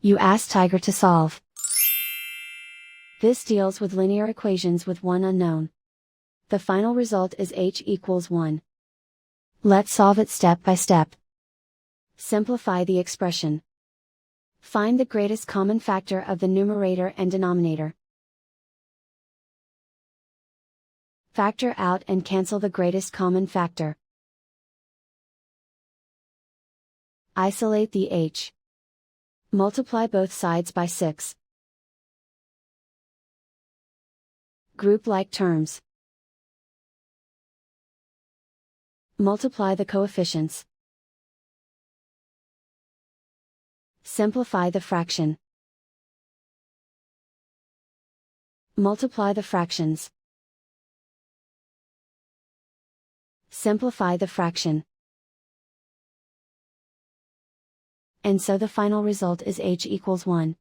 You ask Tiger to solve. This deals with linear equations with one unknown. The final result is h equals 1. Let's solve it step by step. Simplify the expression. Find the greatest common factor of the numerator and denominator. Factor out and cancel the greatest common factor. Isolate the h. Multiply both sides by 6. Group like terms. Multiply the coefficients. Simplify the fraction. Multiply the fractions. Simplify the fraction. And so the final result is h equals 1.